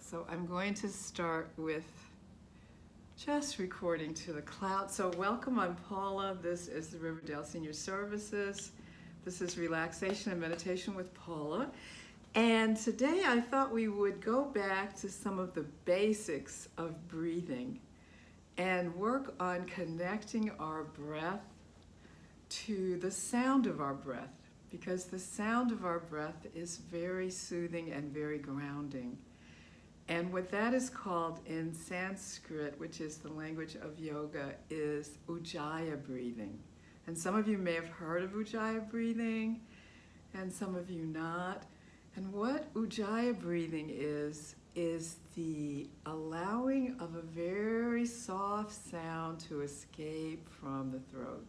So I'm going to start with just recording to the cloud. So welcome, I'm Paula. This is the Riverdale Senior Services. This is Relaxation and Meditation with Paula. And today I thought we would go back to some of the basics of breathing and work on connecting our breath to the sound of our breath, because the sound of our breath is very soothing and very grounding. And what that is called in Sanskrit, which is the language of yoga, is ujjayi breathing. And some of you may have heard of ujjayi breathing, and some of you not. And what ujjayi breathing is the allowing of a very soft sound to escape from the throat.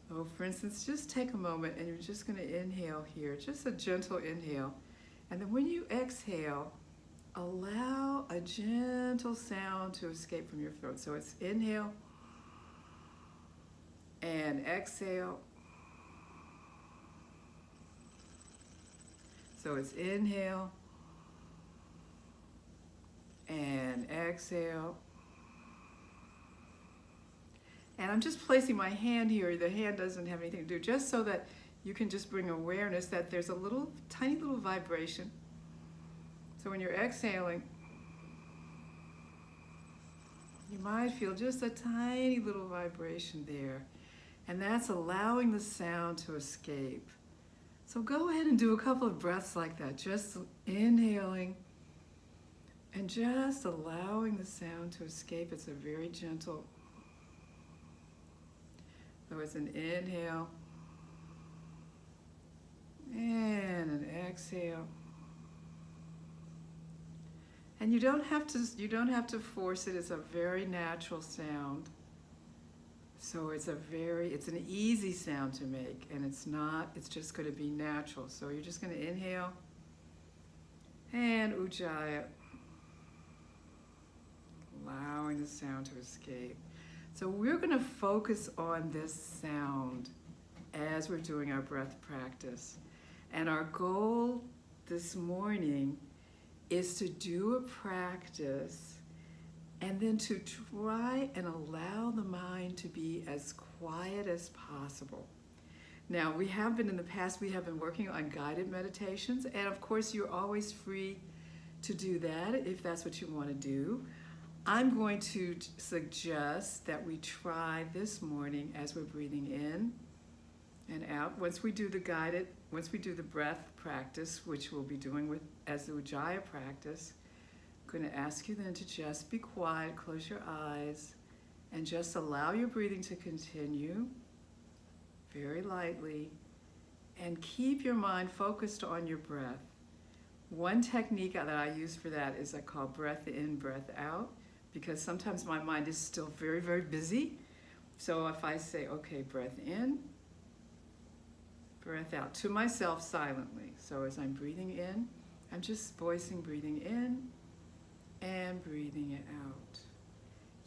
So for instance, just take a moment and you're just going to inhale here, just a gentle inhale. And then when you exhale, allow a gentle sound to escape from your throat. So it's inhale and exhale. So it's inhale and exhale. And I'm just placing my hand here. The hand doesn't have anything to do, just so that you can just bring awareness that there's a little, tiny little vibration. So when you're exhaling, you might feel just a tiny little vibration there. And that's allowing the sound to escape. So go ahead and do a couple of breaths like that, just inhaling and just allowing the sound to escape. It's a very gentle. So it's an inhale and an exhale. And you don't have to force it. It's a very natural sound. So it's an easy sound to make, and it's just going to be natural. So you're just going to inhale and ujjayi, allowing the sound to escape. So we're going to focus on this sound as we're doing our breath practice. And our goal this morning is to do a practice and then to try and allow the mind to be as quiet as possible. Now, we have been working on guided meditations, and of course you're always free to do that if that's what you want to do. I'm going to suggest that we try this morning as we're breathing in and out. Once we do the breath practice, which we'll be doing as the ujjayi practice, I'm going to ask you then to just be quiet, close your eyes, and just allow your breathing to continue very lightly, and keep your mind focused on your breath. One technique that I use for that is I call breath in, breath out, because sometimes my mind is still very, very busy. So if I say, okay, breath in, breath out, to myself silently. So as I'm breathing in, I'm just voicing breathing in and breathing it out.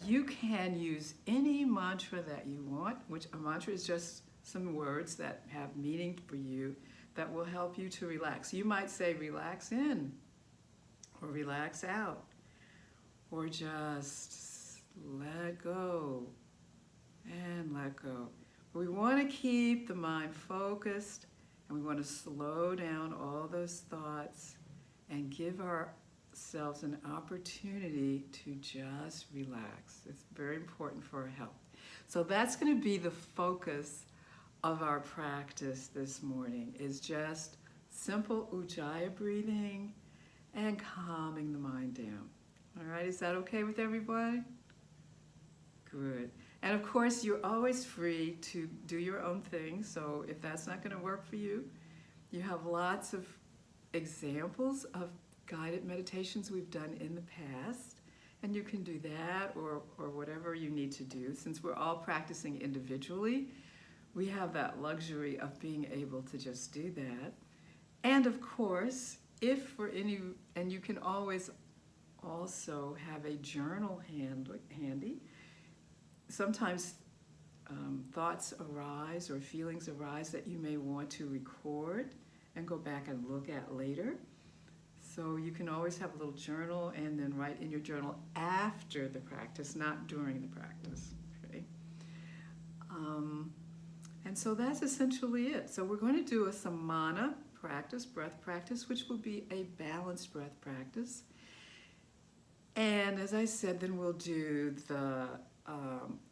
You can use any mantra that you want, which a mantra is just some words that have meaning for you that will help you to relax. You might say relax in or relax out, or just let go and let go. But we want to keep the mind focused, and we want to slow down all those thoughts and give ourselves an opportunity to just relax. It's very important for our health. So that's going to be the focus of our practice this morning, is just simple ujjayi breathing and calming the mind down. All right, is that okay with everybody? Good. And of course, you're always free to do your own thing. So if that's not going to work for you, you have lots of examples of guided meditations we've done in the past. And you can do that or whatever you need to do. Since we're all practicing individually, we have that luxury of being able to just do that. And of course, if for any, and you can always also have a journal handy. Sometimes thoughts arise or feelings arise that you may want to record and go back and look at later. So you can always have a little journal and then write in your journal after the practice, not during the practice. Okay. And so that's essentially it. So we're going to do a samana practice, breath practice, which will be a balanced breath practice. And as I said, then we'll do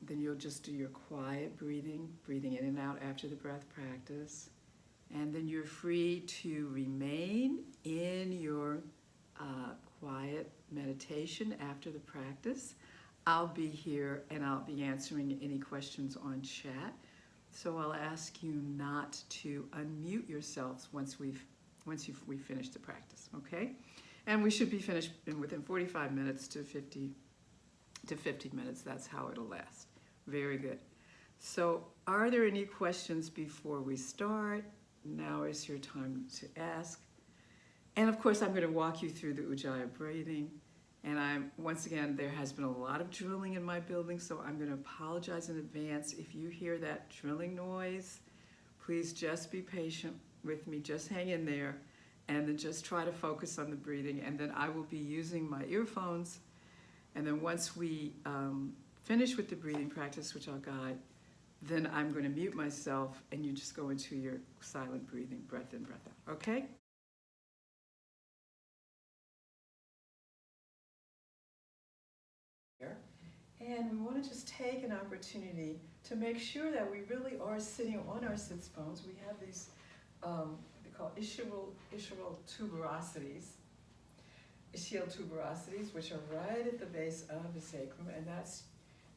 then you'll just do your quiet breathing in and out after the breath practice. And then you're free to remain in your quiet meditation after the practice. I'll be here and I'll be answering any questions on chat. So I'll ask you not to unmute yourselves once we finish the practice, okay? And we should be finished within 45 minutes to 50 minutes. That's how it'll last. Very good. So are there any questions before we start? Now is your time to ask. And of course, I'm going to walk you through the ujjayi breathing. And once again, there has been a lot of drilling in my building, so I'm going to apologize in advance. If you hear that drilling noise, please just be patient with me. Just hang in there and then just try to focus on the breathing. And then I will be using my earphones. And then once we finish with the breathing practice, which I'll guide, then I'm going to mute myself and you just go into your silent breathing, breath in, breath out, okay? And we want to just take an opportunity to make sure that we really are sitting on our sits bones. We have these, they call ischial tuberosities, which are right at the base of the sacrum, and that's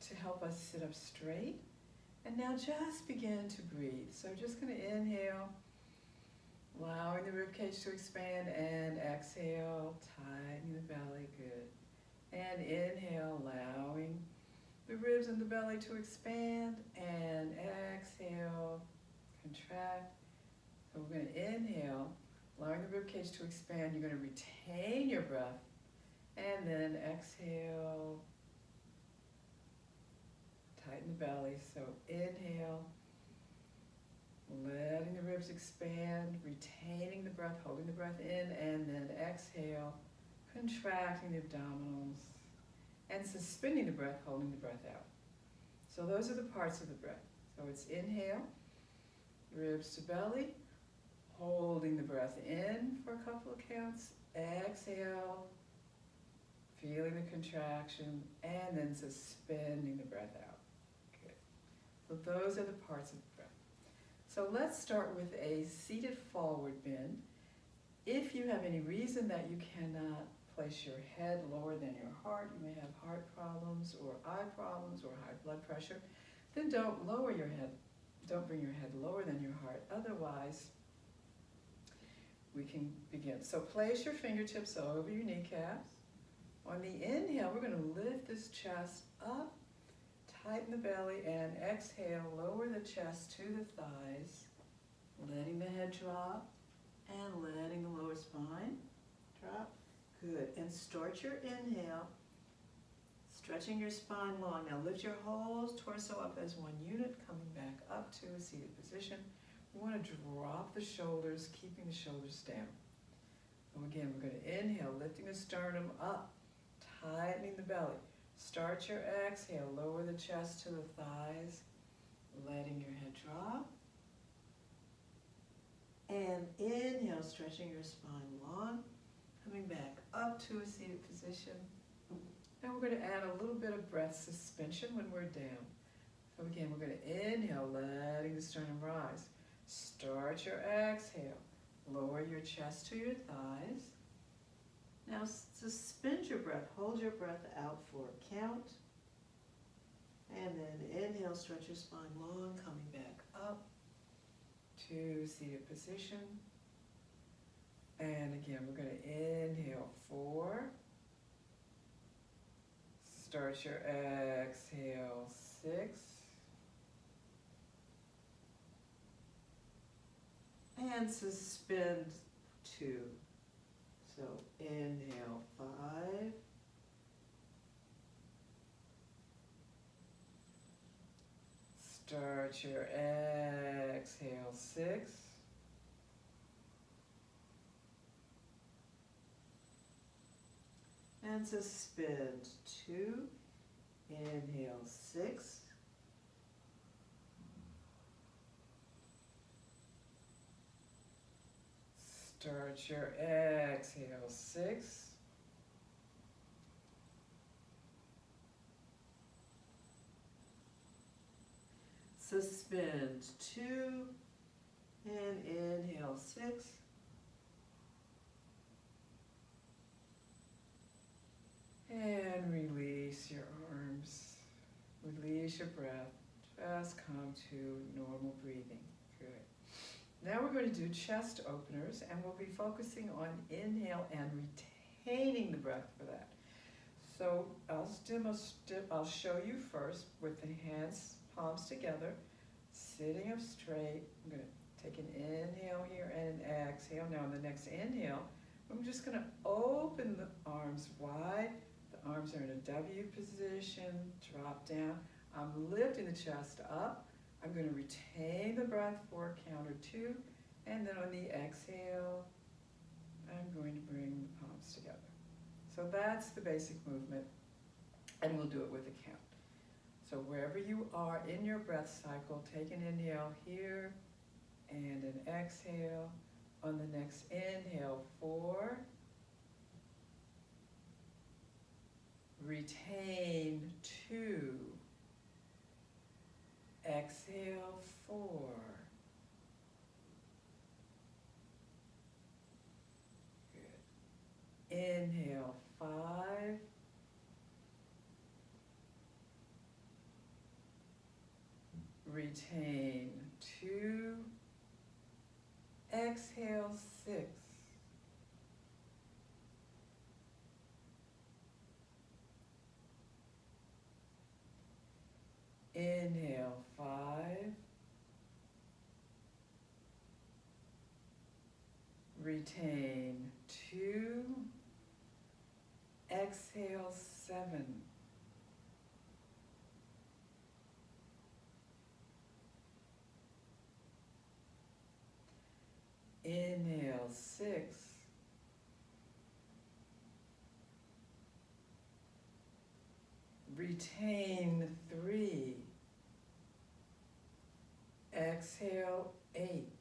to help us sit up straight. And now just begin to breathe. So just going to inhale, allowing the ribcage to expand, and exhale, tighten the belly, good. And inhale, allowing the ribs and the belly to expand, and exhale, contract. So we're going to inhale, allowing the ribcage to expand. You're going to retain your breath, and then exhale, tighten the belly. So inhale, letting the ribs expand, retaining the breath, holding the breath in, and then exhale, contracting the abdominals, and suspending the breath, holding the breath out. So those are the parts of the breath. So it's inhale, ribs to belly, holding the breath in for a couple of counts, exhale, feeling the contraction, and then suspending the breath out. Good. So those are the parts of the breath. So let's start with a seated forward bend. If you have any reason that you cannot place your head lower than your heart, you may have heart problems or eye problems or high blood pressure, then don't lower your head. Don't bring your head lower than your heart. Otherwise, we can begin. So place your fingertips over your kneecaps. On the inhale, we're going to lift this chest up, tighten the belly, and exhale, lower the chest to the thighs, letting the head drop and letting the lower spine drop. Good. And start your inhale, stretching your spine long. Now lift your whole torso up as one unit, coming back up to a seated position. We want to drop the shoulders, keeping the shoulders down. So again, we're going to inhale, lifting the sternum up, tightening the belly. Start your exhale, lower the chest to the thighs, letting your head drop. And inhale, stretching your spine long, coming back up to a seated position. Now we're going to add a little bit of breath suspension when we're down. So again, we're going to inhale, letting the sternum rise. Start your exhale, lower your chest to your thighs. Now suspend your breath, hold your breath out for a count. And then inhale, stretch your spine long, coming back up to seated position. And again, we're going to inhale 4. Start your exhale 6. And suspend 2. So inhale 5. Start your exhale 6. and suspend. 2, inhale, 6. Start your exhale, 6. Suspend, 2, and inhale, 6. And release your arms. Release your breath. Just come to normal breathing. Good. Now we're going to do chest openers, and we'll be focusing on inhale and retaining the breath for that. So I'll show you first with the hands, palms together, sitting up straight. I'm going to take an inhale here and an exhale. Now on the next inhale, I'm just going to open the arms wide. The arms are in a W position, drop down. I'm lifting the chest up. I'm going to retain the breath for count or 2. And then on the exhale, I'm going to bring the palms together. So that's the basic movement, and we'll do it with a count. So wherever you are in your breath cycle, take an inhale here and an exhale. On the next inhale, 4. Retain, 2. Exhale, 4. Good. Inhale, 5. Retain, 2. Exhale, 6. Inhale, 5. Retain, 2. Exhale, 7. Inhale, 6. Retain, 3. Exhale, 8.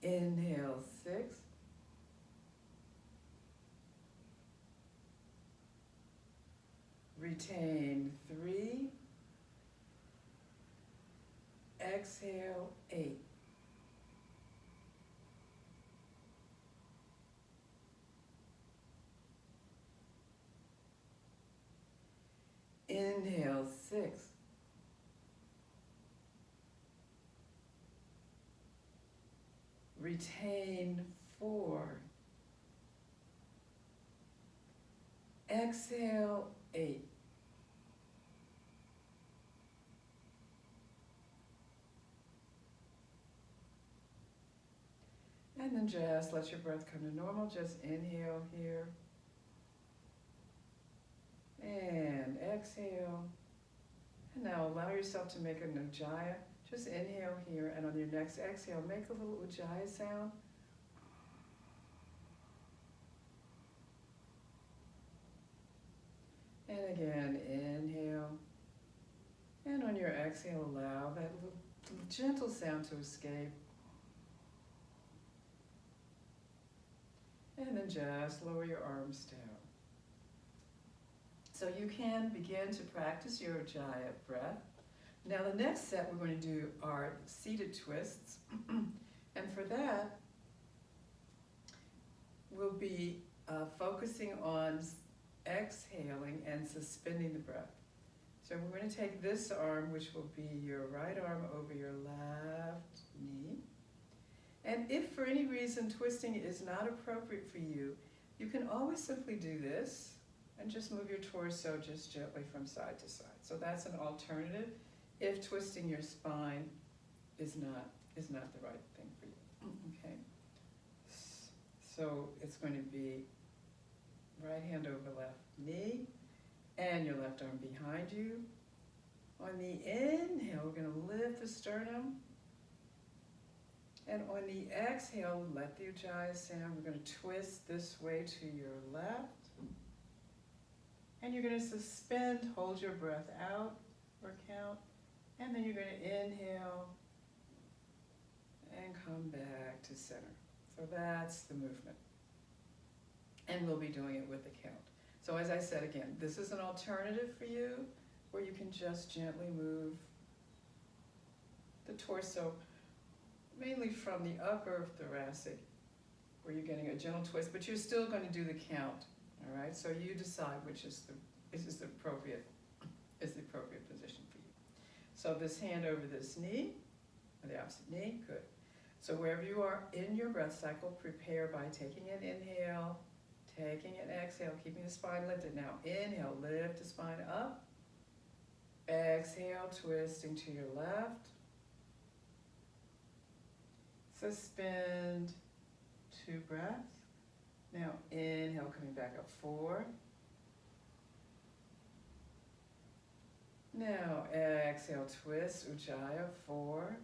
Inhale, 6. Retain, 3. Exhale, 8. Inhale, 6. Retain, 4. Exhale, 8. And then just let your breath come to normal. Just inhale here. And exhale. And now allow yourself to make an ujjayi. Just inhale here, and on your next exhale, make a little ujjayi sound. And again, inhale. And on your exhale, allow that little gentle sound to escape. And then just lower your arms down. So you can begin to practice your ujjayi breath. Now the next set we're going to do are seated twists. And for that, we'll be focusing on exhaling and suspending the breath. So we're going to take this arm, which will be your right arm over your left knee. And if for any reason twisting is not appropriate for you, you can always simply do this and just move your torso just gently from side to side. So that's an alternative if twisting your spine is not the right thing for you. Okay. So it's going to be right hand over left knee and your left arm behind you. On the inhale, we're going to lift the sternum And on the exhale, let the ujjayi sound. We're going to twist this way to your left. And you're going to suspend, hold your breath out or count. And then you're going to inhale and come back to center. So that's the movement. And we'll be doing it with the count. So as I said again, this is an alternative for you where you can just gently move the torso, mainly from the upper thoracic, where you're getting a gentle twist, but you're still going to do the count. All right, so you decide which is the appropriate position for you. So this hand over this knee, or the opposite knee, good. So wherever you are in your breath cycle, prepare by taking an inhale, taking an exhale, keeping the spine lifted. Now inhale, lift the spine up. Exhale, twisting to your left. Suspend 2 breaths. Now inhale, coming back up 4. Now exhale, twist, ujjayi 4.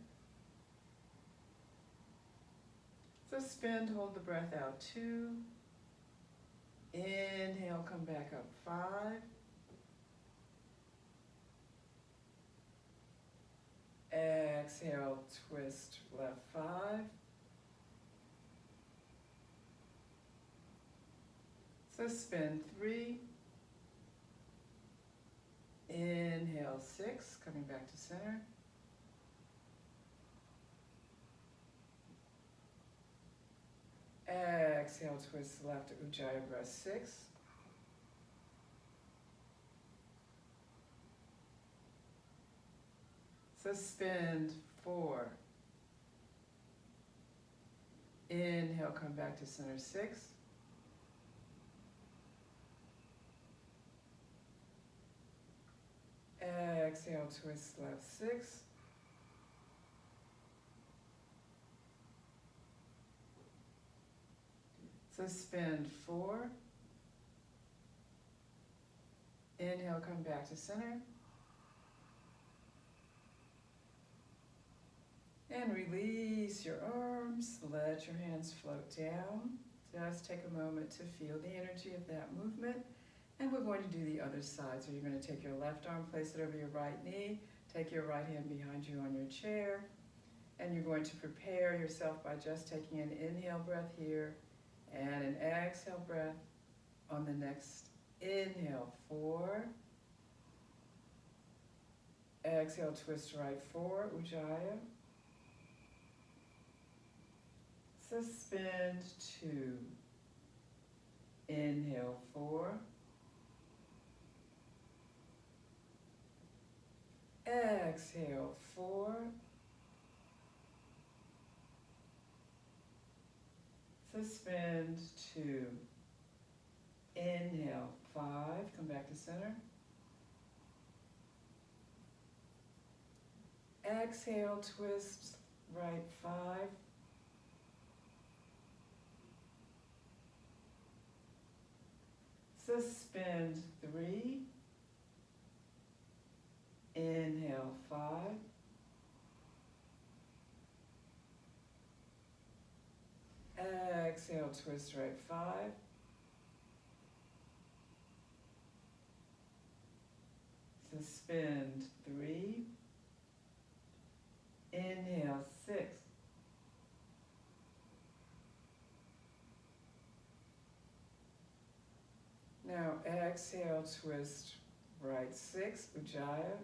Suspend, hold the breath out 2. Inhale, come back up 5. Exhale, twist left 5. Suspend 3. Inhale 6, coming back to center. Exhale, twist left, ujjayi breath 6. Suspend 4. Inhale, come back to center 6. Exhale, twist left 6. Suspend 4. Inhale, come back to center. And release your arms, let your hands float down. Just take a moment to feel the energy of that movement. And we're going to do the other side. So you're going to take your left arm, place it over your right knee, take your right hand behind you on your chair, and you're going to prepare yourself by just taking an inhale breath here and an exhale breath on the next inhale. 4. Exhale, twist right 4, ujjayi. Suspend 2. Inhale 4. Exhale 4. Suspend 2. Inhale 5. Come back to center. Exhale, twist right 5. Suspend 3. Inhale 5. Exhale, twist right 5. Suspend 3. Inhale 6. Now exhale, twist right 6, ujjayi.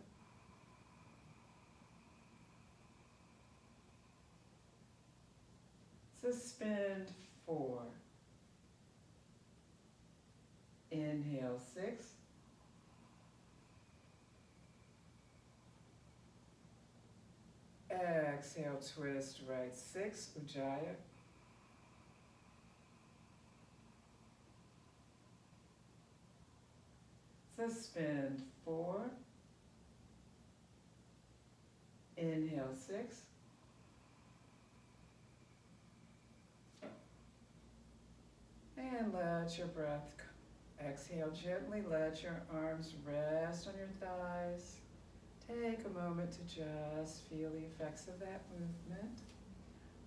Suspend 4. Inhale 6. Exhale, twist right 6, ujjayi. Suspend 4. Inhale 6. And let your breath exhale gently. Let your arms rest on your thighs. Take a moment to just feel the effects of that movement.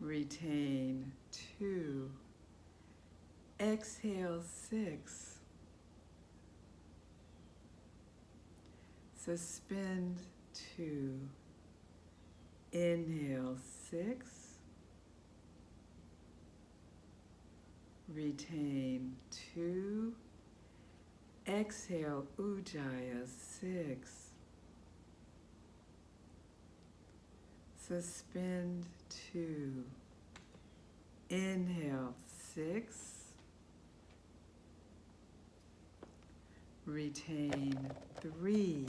Retain 2. Exhale 6. Suspend 2. Inhale 6. Retain 2. Exhale ujjayi 6. Suspend 2. Inhale 6. Retain 3.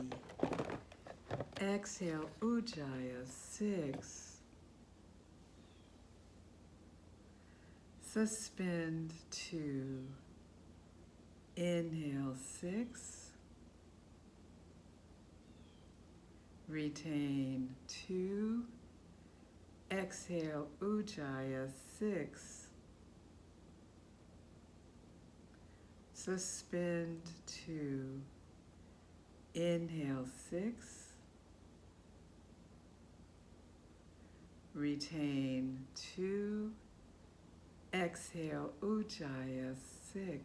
Exhale ujjayi 6. Suspend 2. Inhale 6. Retain 2. Exhale, ujjayi 6. Suspend 2. Inhale 6. Retain 2. Exhale, ujjayi 6.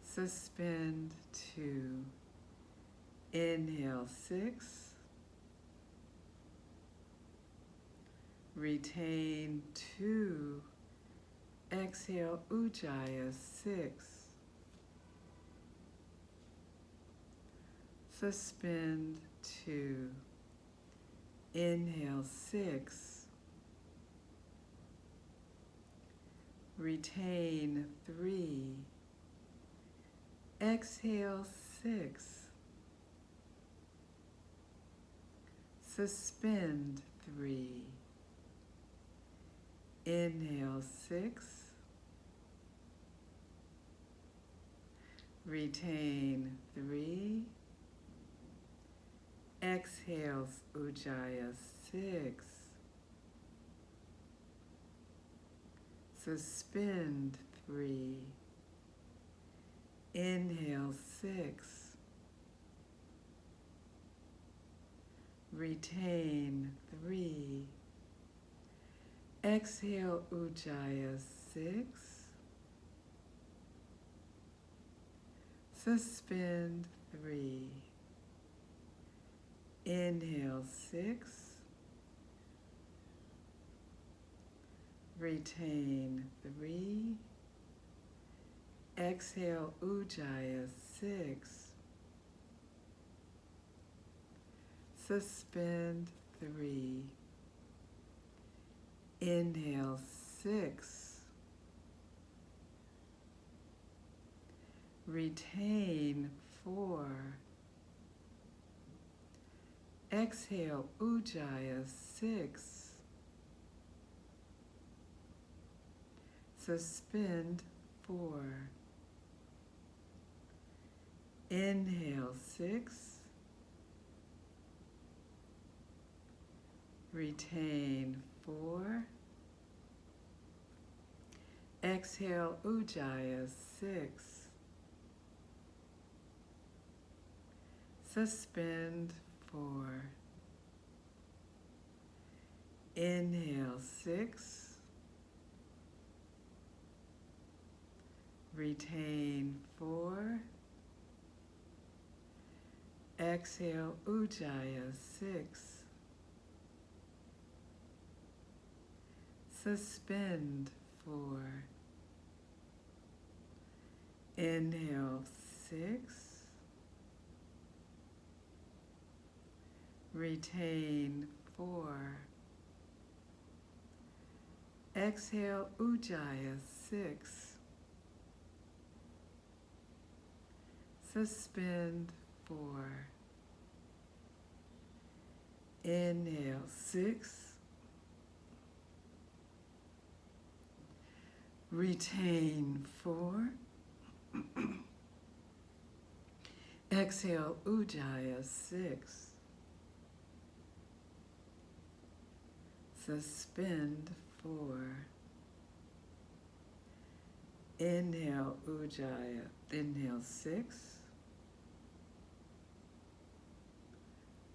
Suspend 2. Inhale 6. Retain 2. Exhale, ujjayi 6. Suspend 2. Inhale 6. Retain 3. Exhale 6. Suspend 3. Inhale 6. Retain 3. Exhale, ujjayi 6. Suspend 3. Inhale 6. Retain 3. Exhale, ujjayi 6. Suspend 3. Inhale 6. Retain 3. Exhale, ujjayi 6. Suspend 3. Inhale 6. Retain 4. Exhale, ujjayi 6. Suspend 4. Inhale 6. Retain 4. Exhale, ujjayi 6. Suspend 4. Inhale 6. Retain 4. Exhale, ujjayi 6. Suspend 4. Inhale 6. Retain 4. Exhale, ujjayi 6. Suspend 4. Inhale 6. Retain 4. Exhale, ujjayi 6. Suspend 4. Inhale, ujjayi. Inhale 6.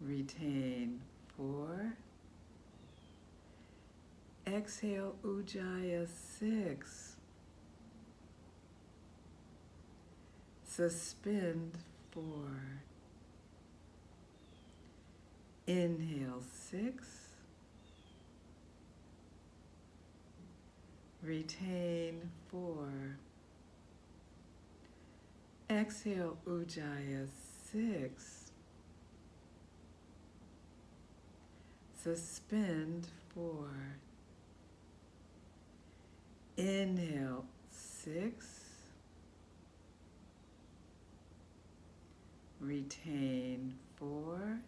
Retain 4. Exhale, ujjayi 6. Suspend 4. Inhale 6. Retain 4. Exhale, ujjayi 6. Suspend 4. Inhale 6. Retain 4.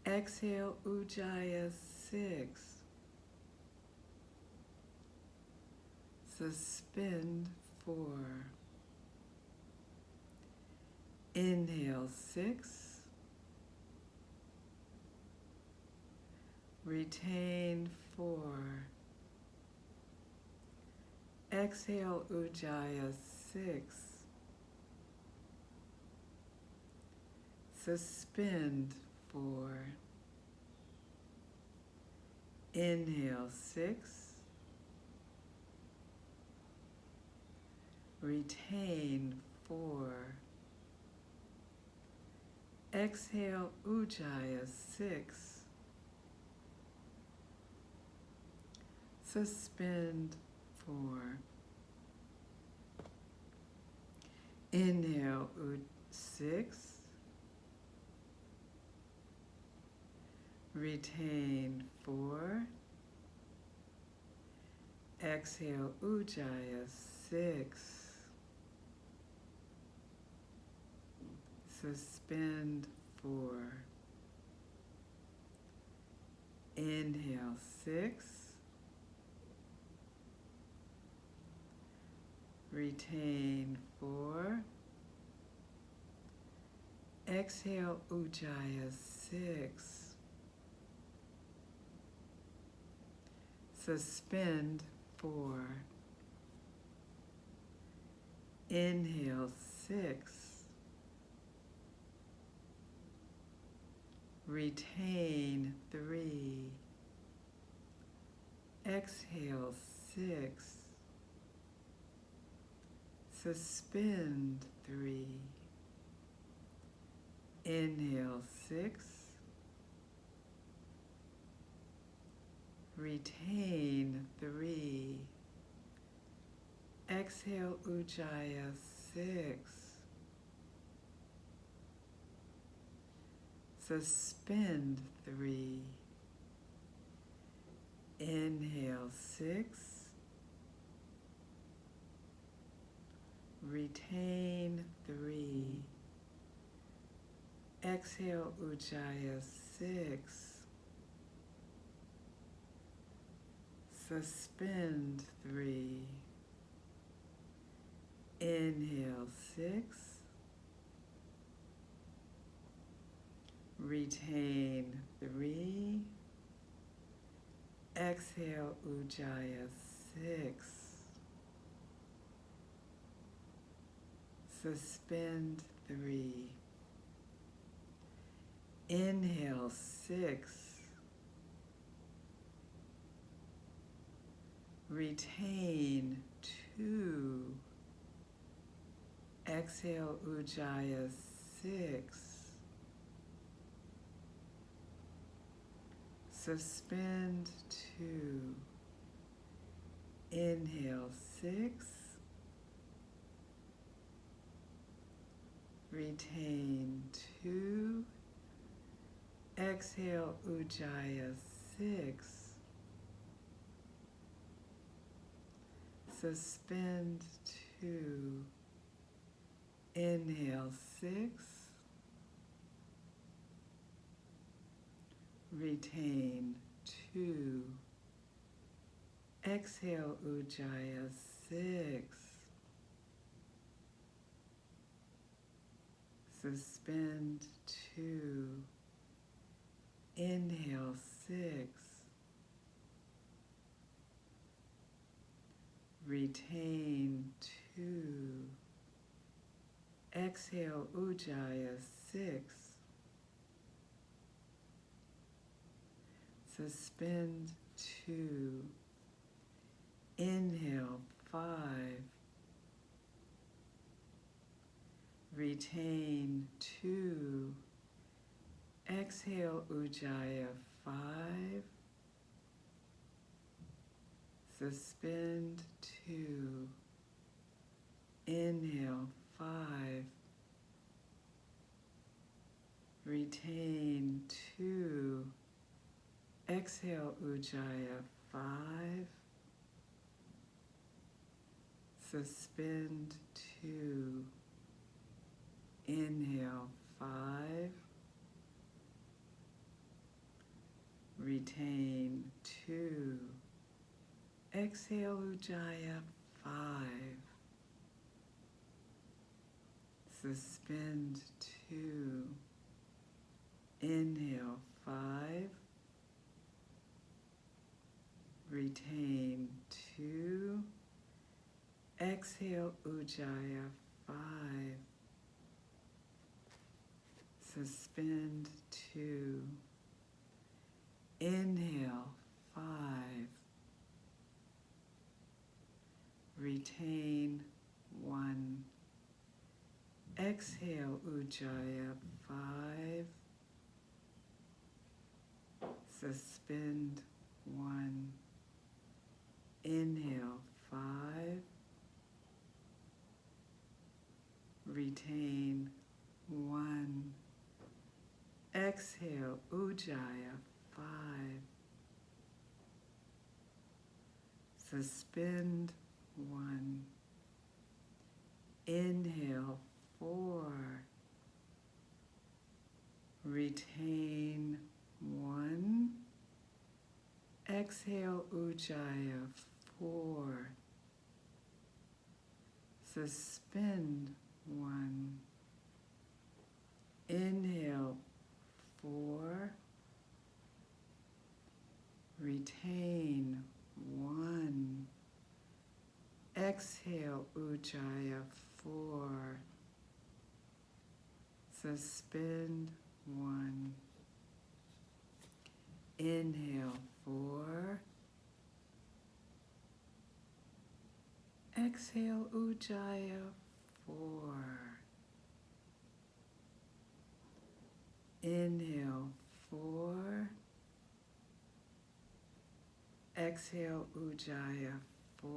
Exhale, ujjayi 6. Suspend 4. Inhale 6. Retain 4. Exhale ujjayi 6. Suspend 4. Inhale 6. Retain 4. Exhale ujjayi 6. Suspend 4. Inhale 6. Retain 4. Exhale ujjayi 6. Suspend 4. Inhale 6. Retain 4. Exhale ujjayi 6. Suspend 4. Inhale 6. Retain 3. Exhale 6. Suspend 3. Inhale 6. Retain 3. Exhale ujjayi 6. Suspend 3. Inhale 6. Retain 3. Exhale ujjayi 6. Suspend 3. Inhale 6. Retain 3. Exhale ujjayi 6. Suspend 3. Inhale 6. Retain 2. Exhale ujjayi 6. Suspend 2. Inhale 6. Retain 2. Exhale ujjayi 6. Suspend 2. Inhale 6. Retain 2. Exhale ujjayi 6. Suspend 2. Inhale 6. Retain 2. Exhale ujjayi 6. Suspend 2. Inhale 5. Retain 2. Exhale ujjayi 5. Suspend 2. Inhale 5. Retain 2. Exhale ujjayi 5. Suspend 2. Inhale 5. Retain 2. Exhale ujjayi 5. Suspend 2. Inhale 5. Retain 2. Exhale ujjayi 5. Suspend 2. Inhale 5. Retain 1. Exhale ujjayi 5. Suspend 1. Inhale 5. Retain 1. Exhale ujjayi 5. Suspend 1. Inhale 4. Retain 1. Exhale ujjayi 4. Suspend 1. Inhale 4. Retain 1. Exhale ujjayi 4. Suspend 1. Inhale 4. Exhale ujjayi 4. Inhale 4. Exhale ujjayi 4.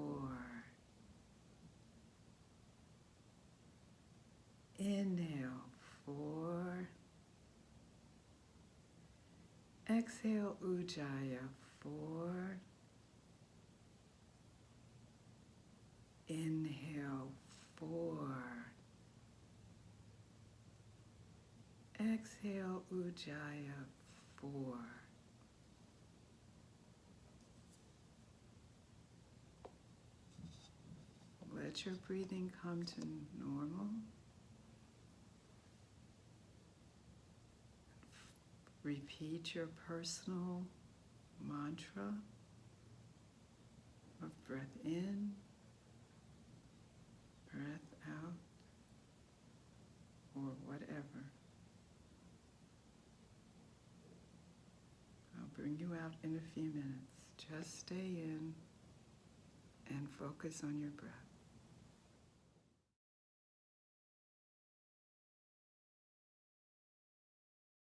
Inhale 4. Exhale ujjayi 4. Inhale 4. Exhale ujjayi 4. Let your breathing come to normal. Repeat your personal mantra of breath in, breath out, or whatever. I'll bring you out in a few minutes. Just stay in and focus on your breath.